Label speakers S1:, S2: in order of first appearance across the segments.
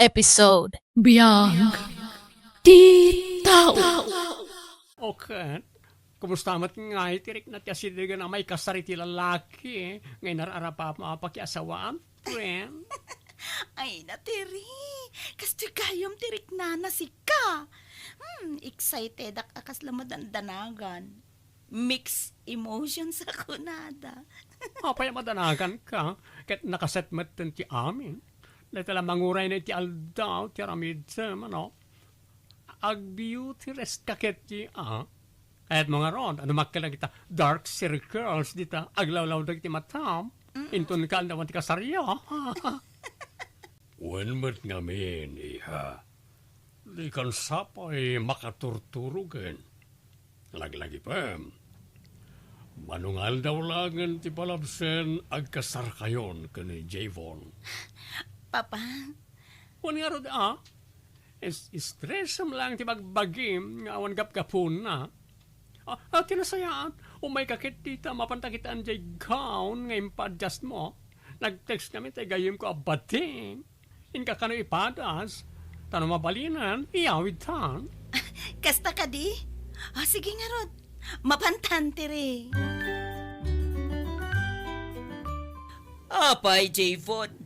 S1: episode.
S2: Biyag ti tao.
S3: Okay. Kumusta mat nga tirik na tiya sidiga na may kasariti lalaki. Ngay narara pa mapakiasawaan. Friend.
S4: Ay, natiri. Kastoy kayom tirik na si ka. Excited akas lamad ang danagan. Mixed emotions ako nada.
S3: Apay madanagan ka. Kat nakaset mat ti amin. Natala manguray na ti aldaw. Ti ramid ano. Agbiyo ti rest kaket ti Kahit mga ron, ano makala kita, dark circles dita, aglawlaw na ti matam, intun ka naman ti kasarya. Wenmet ngamin, iha. Di kan sapay makaturturugan. Lagi-lagi pa. Manungal daw langan ti palabsen agkasar kayon kani Javon.
S4: Papa,
S3: Kung nga ron, stress lang ti magbagim, nga awan gap-gapun na. Tinasayaan, umay kakit tita, mapantakitaan jay gown, ngayon pa-adjust mo. Nag-text kami, tayo gayim ko abating. Inka ka no ipadas, tanong mabalinan, iyawid tan.
S4: kasta ka di? Sige nga Rod, mapantan tiri.
S5: Apay, Javon.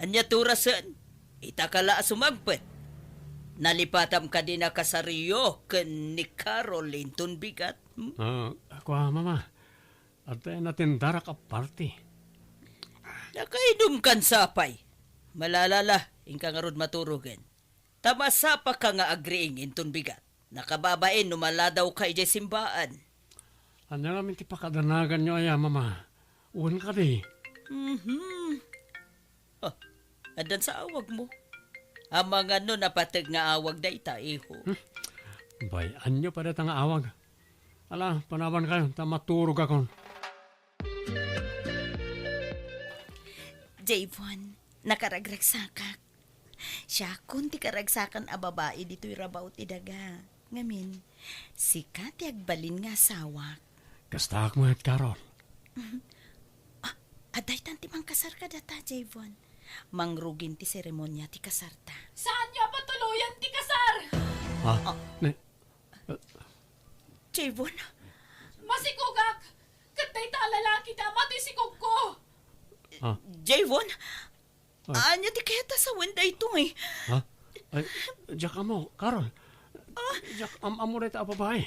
S5: Anya turasan, itakala sumagpet. Nalipatam ka din na kasariyo ken ni Caroline tunbigat.
S3: Ako mama, at natin dara ka party.
S5: Nakaidum kan sapay. Malalala, ingka nga rod maturugan. Tamasapa ka nga agreeing inton bigat. Nakababain numala daw kay jay simbaan.
S3: Ano namin ti pakadanagan nyo ay mama. Uwan ka di.
S5: Adan sa awag mo. Ang mga napatag nga awag da ita, iho.
S3: Bayan nyo pa datang awag. Ala, panawan kayo, tamaturog ako.
S4: Javon, nakaragragsakak. Siya kunti karagsakan a babae dito'y rabaw ti daga. Ngamin, sikat agbalin nga sawak.
S3: Kastak mo at Carol.
S4: Aday tanti mang kasar ka data, Javon. Mangrugin ti seremonya ti kasarta.
S2: Saan niya patuluyan ti kasar?
S4: Javon,
S2: Masikugak! Katay ta lalaki tama ti sikog ko!
S5: Javon,
S4: anya ti keta sa wanda ito eh.
S3: Ay, diyak mo, Carol. Diyak, amuray ta babae.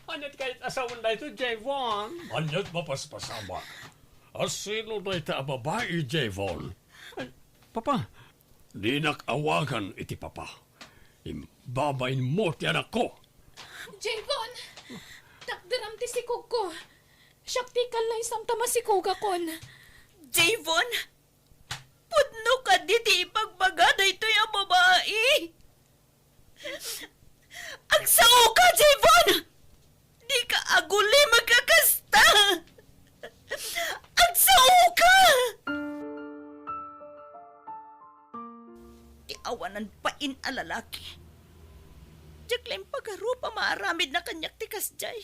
S3: Anyat kahit asawan na ito, Javon.
S6: Anyat mapaspasama. Asino na ita babae, Javon?
S3: Papa,
S6: Di nakawagan iti papa. Imbabain mo ti anak ko.
S2: Javon! Takdaram ti sikog ko. Siyak ti kalay samta masikog akon.
S4: Javon, pudno ka diti ipagbagada ito yung babae. Agsao ka, Javon! Di ka aguli magkakasta. Agsao ka! Di awanan pa in alalaki. Diyaklaim pagarupa maaramid na kanyak tikas jay.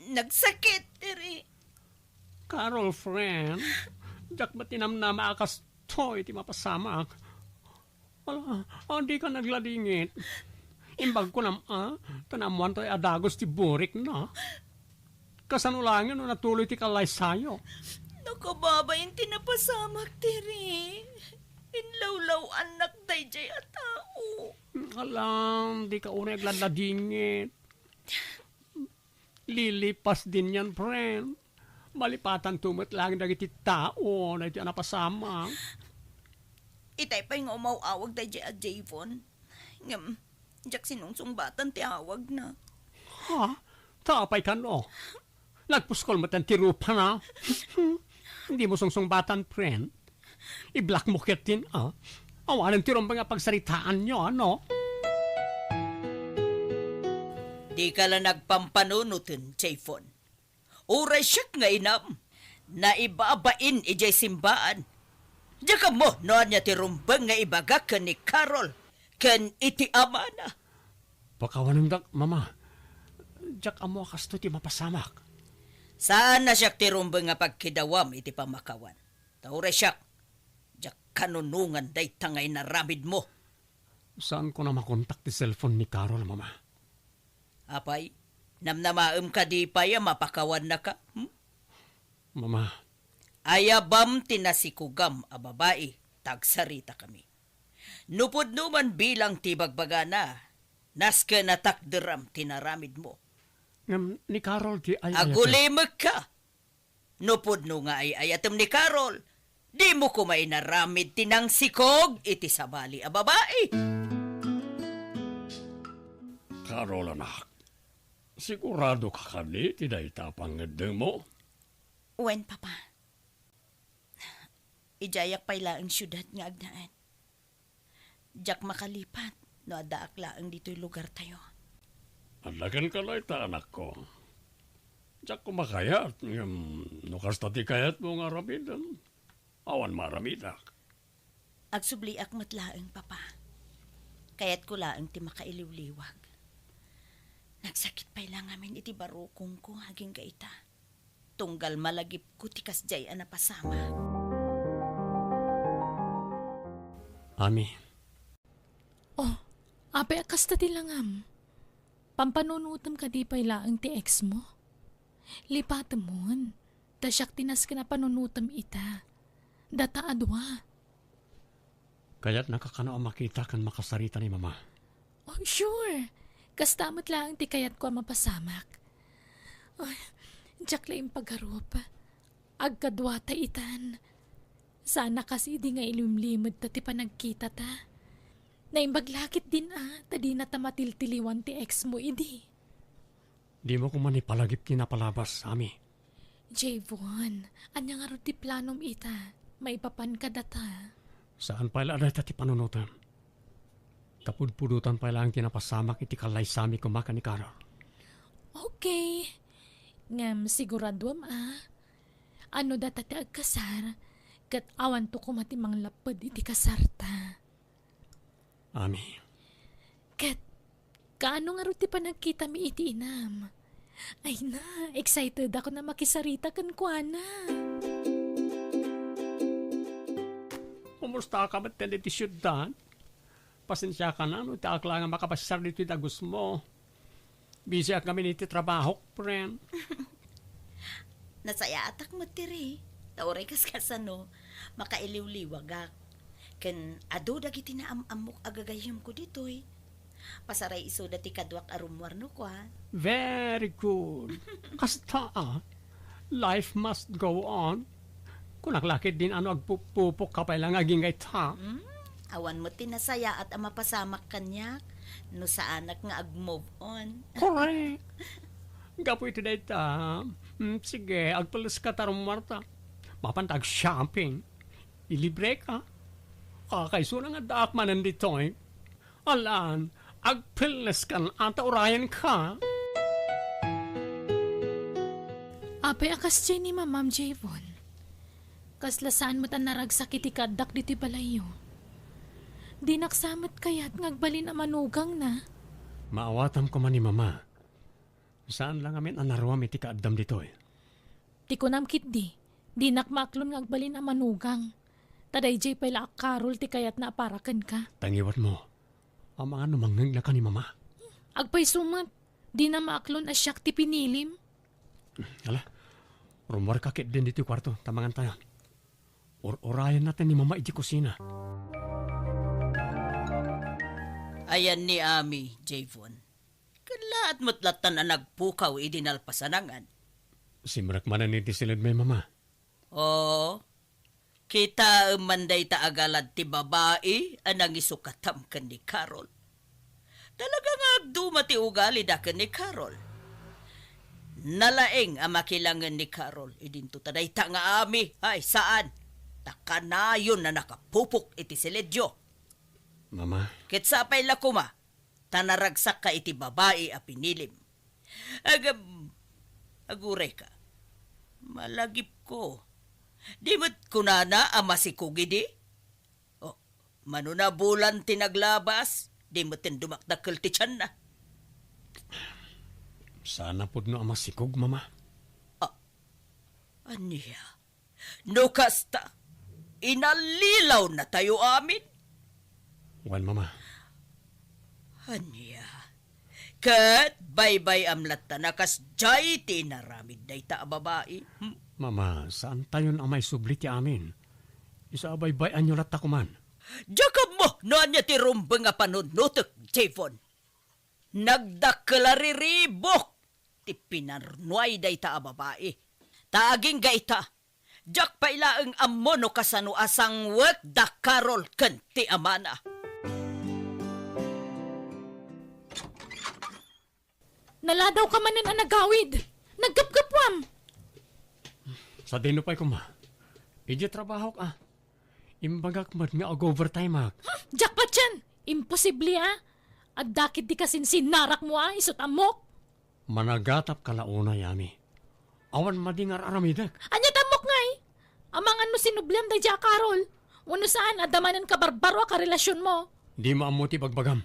S4: Nagsakit, tiri.
S3: Carol, friend. Diyak ba tinamnama akas to, iti mapasamak. Wala, di ka nagladingit. Imbag ko tanamuan to adagos ti burik na. Kasanulangin no natuloy ti kalay sayo.
S4: Nakababayin tinapasamak, tiri. Inlawlaw anak day jay a tao.
S3: Alam, di ka unay agladingit. Lilipas din yan, friend. Malipatan tumot lang dagiti tao na iti napasama.
S4: Itay pa yung umawawag day jay a Javon. Ngam, jak sinungsungbatan ti awag na.
S3: Ha? Tapay ka no? Nagpuskol mo ti rupa na? Hindi mo sungsungbatan, friend. I-black mo ketin, Awalan ti rumpa nga pagsaritaan nyo, ano?
S5: Di ka lang nagpampanunutin, Javon. Uray siyak nga inam. Naibabain ijay simbaan. Diya ka mo, noan niya ti rumbang nga ibaga ka ni Carol. Ken iti ama na.
S3: Pakawanan dak, mama. Diyak amo kasto ti mapasamak.
S5: Saan na siya ti rumbang nga pagkidawam iti pamakawan. Tauray siyak. kanunungan day tangay na ramid mo.
S3: Saan ko na makontak ti cellphone ni Carol, Mama?
S5: Apay, namnamaem ka di pa ya mapakawan na ka.
S3: Mama,
S5: Ayabam tinasikugam a babae, tagsarita kami. Nupod numan bilang tibagbagana, naska na takderam tinaramid mo.
S3: ngam ni Carol ti ay
S5: Agulimag ka. Nupod no nga ay ayatem ni Carol, di mo kumay naramid tinang sikog iti sabali a babae.
S6: Carol, anak. Sigurado ka kani, tiday tapang mo.
S4: Wen, Papa. Ijayak pay laang syudad nga agdaan. Jak makalipat, no adaak laang dito'y lugar tayo.
S6: Alagan ka lang ita, anak ko. Diyak ko makayat. Nukas tati kayat mo nga ramidan. Awan maramidak.
S4: Agsubliak matlaang, Papa. Kayat ko laang ti makailiw-liwag. Nagsakit pay lang amin iti barukong ko haging gaita. Tunggal malagip ko ti kasjay na pasama.
S3: Ami,
S2: Oh, abe akas ta ti langam. Pampanunutam ka di pay laang ti ex mo. Lipatam mon. Da siyak tinas ka na panunutam ita. Data adwa.
S3: kaya't nakakano ang makita kan makasarita ni Mama.
S2: Oh, sure. Kastamot lang ti kayat ko ang mapasamak. Oh, diyak lang pagharup. Agkadwa ta itan. Sana kasi di nga ilimlimod ta ti panagkita ta. Naimbaglakit din tadi na ta matiltiliwan ti ex mo idi.
S3: Di mo ko man ipalagip kinapalabas, Ami.
S2: Javon, anya nga ro ti planom ita. Maipapan ka data.
S3: Saan pa ila ti panunutan? Kapudpudutan pa lang tinapasamak iti kalay sami kumaka ni Carol.
S2: Okay. Ngam siguraduam Ano data ti agkasar, kat awan to kumatimang lapad iti kasarta.
S3: Ami,
S2: Kat, kaano nga ro ti panagkita mi iti inam? Ay na, excited ako na makisarita kan kuana.
S3: kumusta ka ba't iti syudad? Pasensya ka na, no? Taak lang ang makapasar dito dagus mo. Busy ak kami niti trabaho, friend.
S4: Nasaya atak mo tiri. Tauray kas kasano, makailiw-liwagak. Ken ado dagiti na amok agagayam ko ditoy. Pasaray iso dati kadwak arumwarno ko
S3: Very good. Kasta life must go on. Kung naklakit din ano agpupupok ka pa lang aging ta.
S4: Awan mo tinasaya at mapasamak kanyak. No sa anak nga ag-move on.
S3: Correct. Gapo ito data. Sige, agpalas ka tarong Marta. Mapantag shopping. Ilibre ka. Kakaiso na nga daak man nandito eh. Alan, agpalas ka at urayan ka.
S2: Apay akas dyan ni Ma'am Javon. Kaslasaan mo ta naragsakit ikadak diti balayo. Di naksamat kaya't ngagbalin ang manugang na.
S3: Maawatam ko man ni Mama. Saan lang amin anaruam iti kaadam dito eh.
S2: Ti ko namkit di. Di nakmaklon ngagbalin ang manugang. Taday jay pala Carol ti kayat na aparakan ka.
S3: Tangiwat mo. Ang mga numangang ka ni Mama.
S2: Agpay sumat. Di na maaklon as siyak ti pinilim.
S3: Ala, rumor kakit din dito yung kwarto. Tamangan tayo. Orayan natin ni Mama iti kusina.
S5: Ayan ni Ami, Javon. Kalaat mo't latan na nagpukaw idinalpasanangan.
S3: Simrak manan iti silid may Mama.
S5: Oo. Kita manday ta agalad ti babae anang isukatam kan ni Carol. Talaga nga agduma ti ugali da kan ni Carol. Nalaeng ang makilangan ni Carol. Idinto taday ta nga Ami. Ay, saan? Takanayon na nakapupok iti siledyo.
S3: Mama,
S5: Kitsapay lakuma, tanaragsak ka iti babae a pinilim. Aguray ka. Malagip ko. Di mo't kunana ang masikugi di? O, manunabulan tinaglabas, di mo't dumakdakil ti tiyan na.
S3: sana po no ang masikog, Mama.
S5: Aniya, no kasta, inalilaw na tayo amin.
S3: Wan, mama.
S5: Anya, kat bye-bye amlat ta nakas jay tinaramid day ta babae.
S3: Mama, saan tayo na may subli ti amin? Isa abay-bay anyo lat takuman.
S5: Jakab mo, noan niya ti rumba nga panunutok, Javon. Nagdakalariribok, ti pinarnuay day ta babae. Taaging gaita, jak pa ilaang ammo no kasano asang wek da karol ken ti amana.
S2: Naladaw ka manin ang nagawid. Naggapgapwam.
S3: Sa dinupay ko, ma. Iji trabaho ka. Imbagak mat nga overtime, ha.
S2: Jackpot yan. Imposible ah. At dakit di kasin sinarak mo ah. Isot amok.
S3: Managatap ka launa, yami. Awan madingar aramidak.
S2: Anya tamok nga eh. Amang ano sinubliam da Jack Carol. Wano saan adamanan ka barbaro ka relasyon mo.
S3: Di maamuti bagbagam.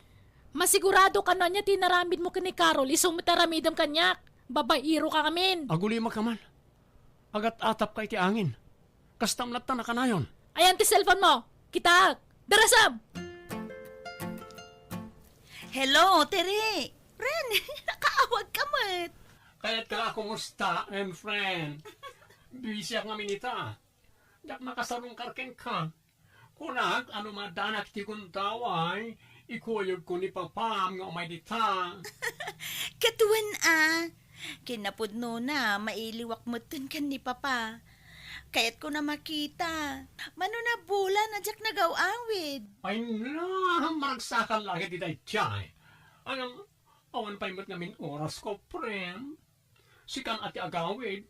S2: Masigurado ka na niya tinaramid mo ka ni Carol. Isumutaramidam kanyak. Babairo ka kamin.
S3: Agulima ka man. Agat atap ka iti angin. Kastam latta na kanayon.
S2: Ayan ti cellphone mo. Kita. Darasam.
S4: Hello, Tere. Ren, nakaawag ka mat.
S3: Kaya't ka kumusta, and friend? Busy ako nga minita. Dak makasarong karken ka. Kunag, ano madanak ti kuntaway, ikuyog ko ni papam nga umay dita.
S4: Katuan ah. Kinapudno na, mailiwak mo tun kan ni Papa. Kaya't ko na makita. Mano na bula na jak nagawawid.
S3: Ay na, maragsakan lagi di day tiyay. Ang awan pa imot ngamin oras ko, friend. Sikan ati agawid.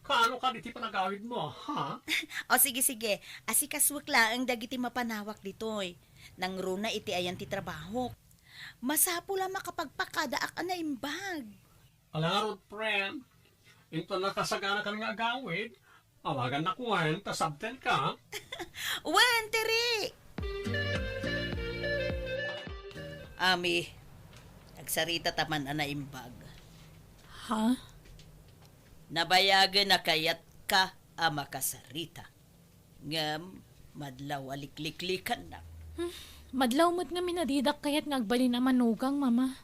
S3: Kaano ka diti panagawid mo, ha?
S4: O sige. Asikaswak lang ang dagiti mapanawak ditoy. Nang runa iti ayan ti trabaho. Masapula makapagpakadaak na imbag.
S3: Alarod, friend. Ito nakasagana ka nga agawid. Awagan na kuhan, tasabten ka.
S4: Wan, Tere!
S5: Ami, nagsarita taman ana imbag.
S2: Ha?
S5: Nabayagan na kayat ka ama kasarita. Ngam, madlaw alikliklikan na.
S2: Madlaw mo't nga minadidak kayat ngagbalin na manugang, mama.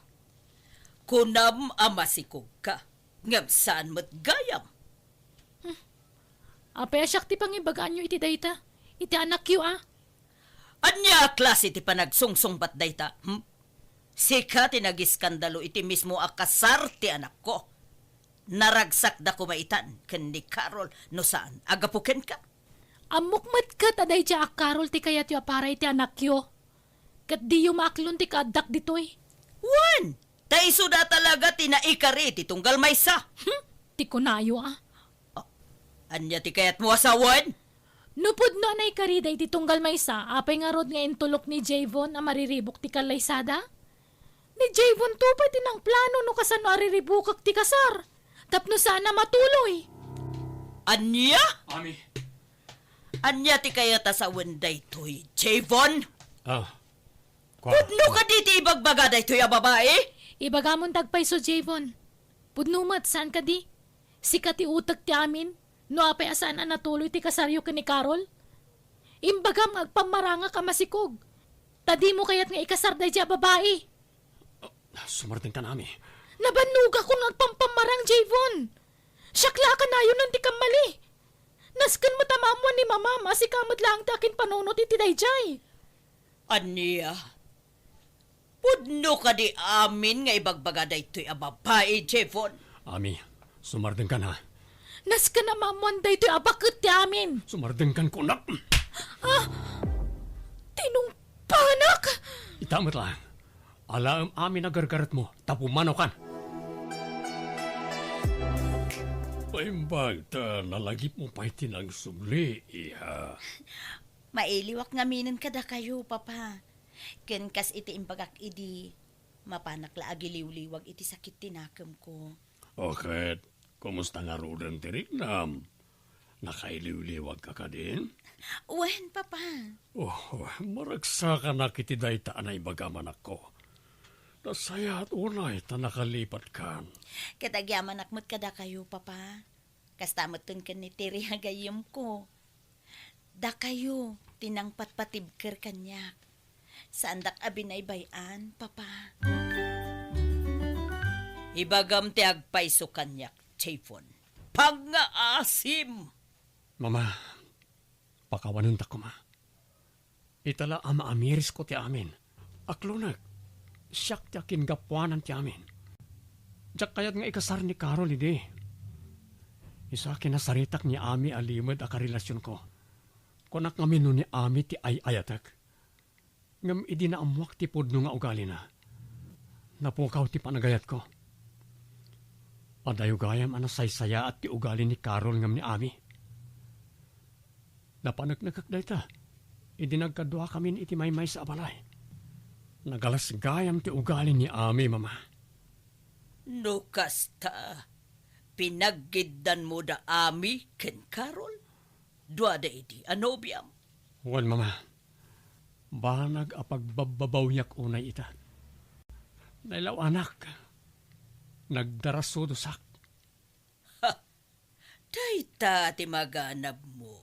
S5: Kunam ama sikog ka. Ngam saan mo't gayam.
S2: Apay asyak ti pangibagaan nyo iti dayta. Iti anak yu ah.
S5: Anya klase ti panagsungsong bat dayta? Sika ti nagiskandalo iti mismo akasar ti anak ko. Naragsak da kumaitan ken ni Carol no saan agapuken ka.
S2: Amukmat ka taday ti Carol ti kayat yu aparay ti anak yu. Kat di yu maaklon ti kaadak ditoy.
S5: Wan! Taiso da talaga ti naikari ti tunggal maysa.
S2: Ti kunayo ah.
S5: Anya ti kayat mo asawan?
S2: Nupod no anay karida iti tunggal maysa, apay nga rod nga intulok ni Javon a mariribok ti kalaysada? Ni Javon to pa tinang plano no kasano ariribukak ti kasar. Tapno sana matuloy.
S5: Anya?
S3: Ami.
S5: Anya ti kayat asawan daytoy, Javon?
S3: Ah.
S5: Pudno ka di ibagbaga daytoy a babae?
S2: Ibagamon tagpay so Javon. Pudnumat saan ka di? Sika ti utak ti amin. No apay asaan na natuloy ti kasaryo ka ni Carol? Imbagam agpamaranga ka masikog. Tadi mo kayat nga ikasar day diya babae.
S3: Sumarting ka nami.
S2: Nabanuga ko nagpampamarang Javon. Syakla ka na yun ng ti kamali. Naskan mo tamamuan ni mama, masikamot lang takin panunot iti dayjay.
S5: Anya? Pudno ka di amin nga ibagbaga daytoy a babae, Javon?
S3: Ami, sumarting ka na.
S2: Naskan na mamuan daytoy abakit ti amin.
S3: Sumarting kan ko na.
S2: Tinungpanak!
S3: Itamot lang. Alam amin na gargarat mo. Tapumano kan.
S6: Paimbag ta nalagip mo pa itinang sumli, iha.
S4: Mailiwak nga minin kada kayo, Papa. Ken kas iti imbagak idi, mapanak la agiliw-liwag iti sakit tinakam ko.
S6: Okay, kumusta nga rudan tiriknam? Nakailiw-liwag ka ka din?
S4: Wen, Papa.
S6: Oh, maragsa ka na kiti dayta anay bagaman ako. Nasaya at unay ta nakalipat kan.
S4: Katagyaman akmat kada kayo, Papa. Kastamot tun kan ni Tiri hagayim ko. Da kayo, tinangpat patibker kanyak. Saan dak abinaybayan, papa?
S5: Ibagam ti agpaiso kanyak, Chayfon. Pangaasim!
S3: Mama, pakawanan ta ko ma. Itala ama amiris ko ti amin. Aklunag, siyak ti akin gapuanan ti amin. Diyak kayat nga ikasar ni Carol ide. Isa kinasaritak ni Ami alimod a karelasyon ko. Kunak nga minu ni Ami ti ayatak. Ngam idi na amuak ti pudno nga ugali na. Napukaw ti panagayat ko. Padayugayam ana saysaya at ti ugali ni Carol ngam ni Ami. Napanagnagak dayta. Idi nagkadwa kami iti maymay sa abalay. Nagalas gayam ti ugali ni Ami, mama.
S5: No kasta, pinaggidan mo da Ami ken Carol? Dua da iti, anobiam.
S3: Wan, mama. Banag apagbababaw unay ita. Nailaw anak. Nagdarasudosak.
S5: Dayta ti maganab mo.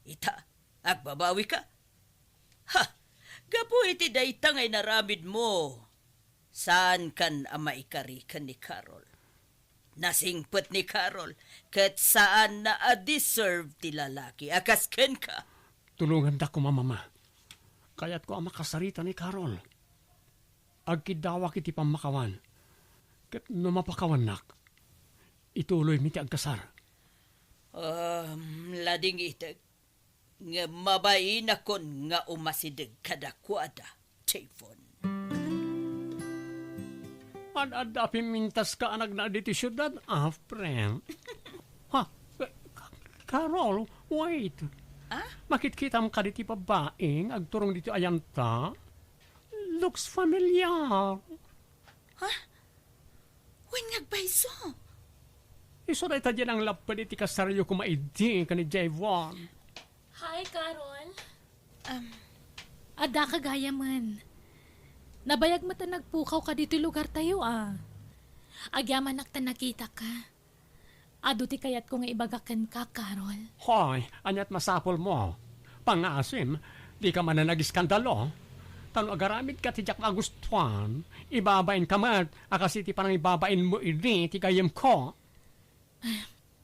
S5: Ita, agbabawi ka? Ha! Gapo iti dayta ngay naramid mo. Saan kan amaikari ka ni Carol? Nasingpet ni Carol, kat saan na a-deserve ti lalaki, akas ken ka.
S3: Tulungan da ko, mama. Kaya't ko ang makasarita ni Carol. Agkidawak iti pamakawan. Kat numapakawan nak. Ituloy mi ti agkasar.
S5: Lading itag. Nga mabayin akon nga umasidig kadakwada, Chayfon.
S3: Adapin mintas ka anak na diti syudad, friend. Ha? Carol, wait. Makit-kita mo ka diti babaeng, agturong dito ayanta. Looks familiar.
S4: Wen ngagbayso.
S3: Iso na ita dyan ang lapad iti kasaryo kumaidi ka ni Javon.
S2: Hi, Carol. Ada ka gaya man. Nabayag mo ta nagpukaw ka dito lugar tayo Agyaman nakta nakita ka. Ado ti kayat ko nga ibagakan ka, Carol.
S3: Hoy, anyat masapol mo. Pangasim, di ka man na nag-iskandalo. Tano agaramid ka ti jak magustuhan, ibabain ka mat, akasi ti parang ibabain mo ini, ti gayam ko.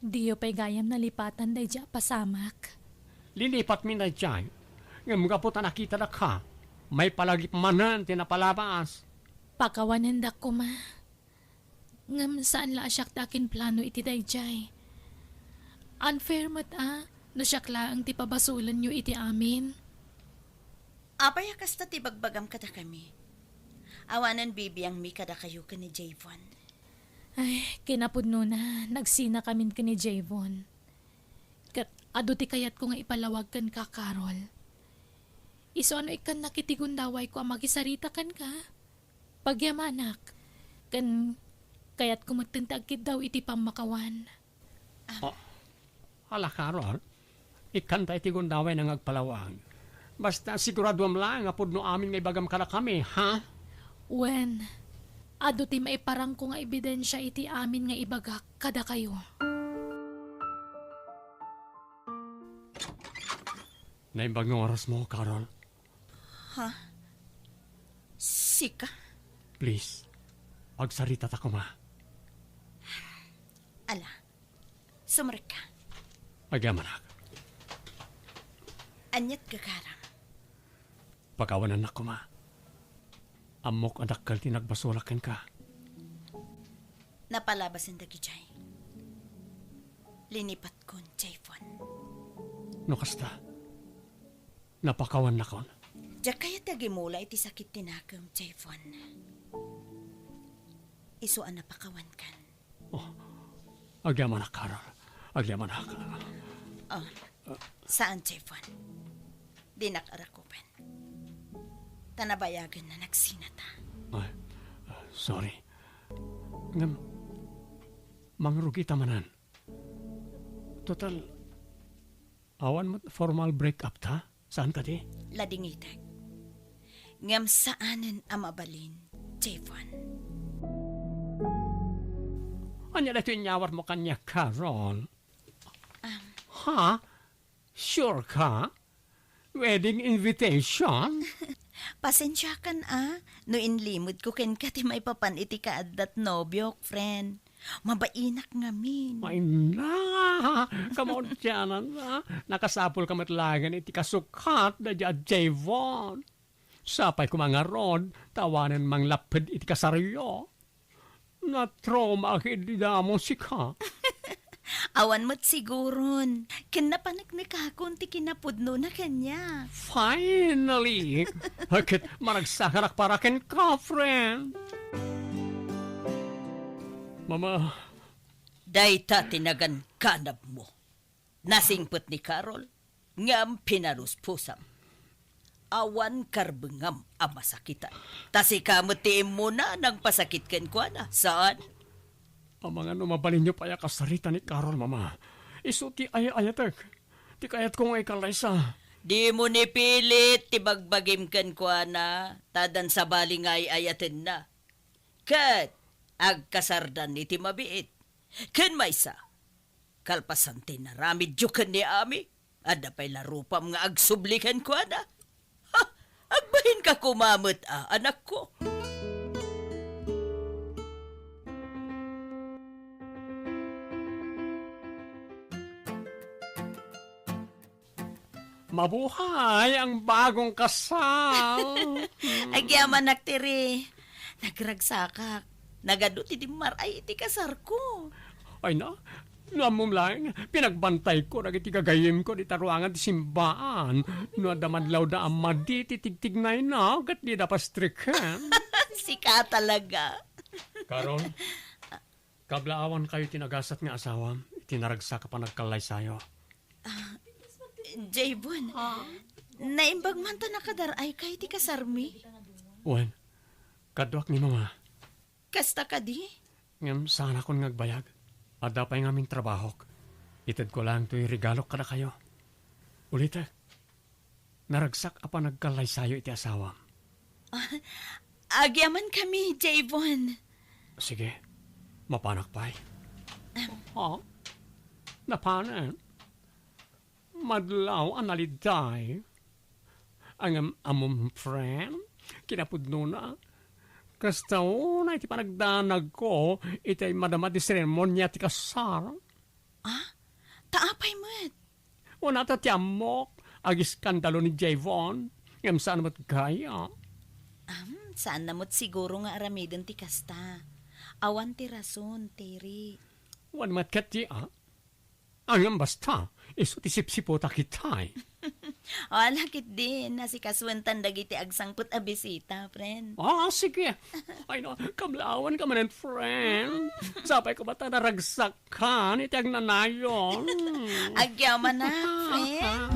S2: Diyo pa'y gayam nalipatan day dya pasamak.
S3: Lilipat mi na dyan. Ngam ka po ta nakita na ka. May palagip manan tinapalabas.
S2: Pakawanan da ko ma. Ngam saan la asyak takin plano iti dayjay. Unfair mat no syak laang ti pabasulan nyo iti amin.
S4: Apay kasta ti bagbagam kada kami. Awanan bibiyang mi kada kayo ka ni Javon.
S2: Ay, kinapudno na. Nagsina kamin ka ni Javon. Kat ado ti kayat ko nga ipalawag kan ka, Carol. Iso ano ikan nakitigundaway ko ang magisarita kan ka. Pagyamanak. Kan kayat kumatintagkid daw iti pamakawan.
S3: Hala, Carol. Ikan tayo tigundaway ng agpalawag. Basta siguraduam lang apod no amin nga ibagam ka na kami, ha?
S2: Wen, ado ti maiparang ko nga ebidensya iti amin nga ibagak kada kayo.
S3: Naimbag ng oras mo, Carol.
S4: Sika.
S3: Please, agsarita ta ko ma.
S4: Ala, sumrek ka.
S3: Magyamanak.
S4: Anyat gagaram.
S3: Pagawanan na ko ma. Amok anak kal tinagbasulakan ka.
S4: Napalabas ang dagijay. Linipat kon, Javon.
S3: No kasta. Napakawan na kon.
S4: Diya kaya tagimula iti sakit tinakam, Javon. Isuan na pakawan kan.
S3: Agyamanak, Carol. Agyamanak.
S4: Saan, Javon? Di nakarakupan. Tanabayagan na nagsinata.
S3: Ay, sorry. Ngam, mangrugi tamanan. Total, awan mo formal break-up ta? Saan ka di?
S4: Ladingitag. Ngam saanan ang mabalin, Javon.
S3: Anya na ito inyawar mo kanya, Carol. Ha? Sure ka? Wedding invitation?
S4: Pasensya kan no inlimod ko ken ka ti may papan iti kaaddat nobyok, friend. Mabainak ngamin.
S3: Ay na, kamon tiyanan na. Nakasapol ka matlagan iti kasukat na dyan Javon. Sapay ko mga rod, tawanan mang lapid iti kasaryo. Na trauma akididamo si ka.
S4: Awan mo't siguron. Kinapanak na kakon ti kinapudno na kanya.
S3: Finally! Hakit maragsakarak para ken ka, friend. Mama,
S5: Dayta tinagan kanab mo. Nasingpet ni Carol, ngam pinaruspusam. Awan karbengam ang masakitan. Tasi kamutiim mo na nang pasakit ken kwa na. Saan?
S3: ang mga numabalin niyo pa ya kasarita ni Carol, mama. Isu ti ayatek. Ti kayat kong ay kalaysa.
S5: Di mo ni pilit, tibagbagim ken kwa na. Tadan sa bali nga ayaten na. Kat, agkasardan iti mabiit. Ken maysa, kalpasan tinaramid jukan ni ami. Ada pa'y larupam nga agsublikan kwa na. Ha, agbahin ka kumamot anak ko.
S3: Mabuhay ang bagong kasal.
S4: Agyaman naktiri. Nagragsakak. Nagadot iti maray iti kasar ko.
S3: Ay na, namum lang, pinagbantay ko, nagiti gagayim ko, di taruangan ti simbaan. No, damadlaw da amadi, titigtignay na, gat di da pastrikan.
S4: Sika talaga.
S3: Carol, kablaawan kayo tinagasat nga asawa, itinaragsa ka pa nagkalay sayo.
S4: Jaybon, naimbag man ta nakadaray kay ti kasarmi.
S3: Wen, kadwak ni mama,
S4: Kasta ka di?
S3: ngam sana kon ngagbayag. Ada pa yung aming trabaho. Itad ko lang to'y regalo kada kayo. Ulitek, naragsak apa nagkalay sayo iti asawa.
S4: Agyaman kami, Jaybon.
S3: Sige, mapanak pa'y. Oh, napanan. Madlaw analiday. Ang among friend, kinapudno na. Kasta na iti panagdanag ko, iti madama di seremonya ti kasar.
S4: Taapay mo't.
S3: Una ta ti amok, agis skandalo ni Javon. Ngam saan mo't kaya.
S4: Saan namot siguro nga aramidon ti kasta. Awan ti rason, Terry.
S3: Wan mat kati Ang basta, iso ti sipsipota kitay.
S4: Lakit din, nasikaswentan dagiti agsangput a bisita, friend.
S3: Sige. Ay no, kamlawan ka manen, friend. Sapay ko ba ta naragsak ka, iti ag nanayon.
S4: Agyaman na, friend.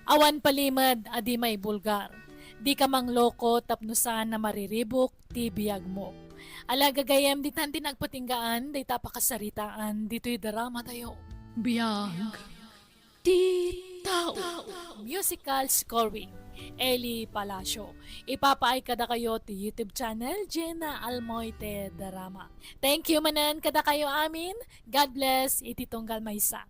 S2: Awan palimad, adi may bulgar. Di ka mang loko tapnusan na mariribok, ti biyag mo. Alagagayam di tanti nagpatinggaan, di tapakasaritaan, dito'y drama tayo. Biyag. Di tao. Musical scoring. Eli Palacio. Ipapaay kada kayo ti YouTube channel, Jenna Almoite Drama. Thank you manan kada kayo amin. God bless, iti tunggal maysa.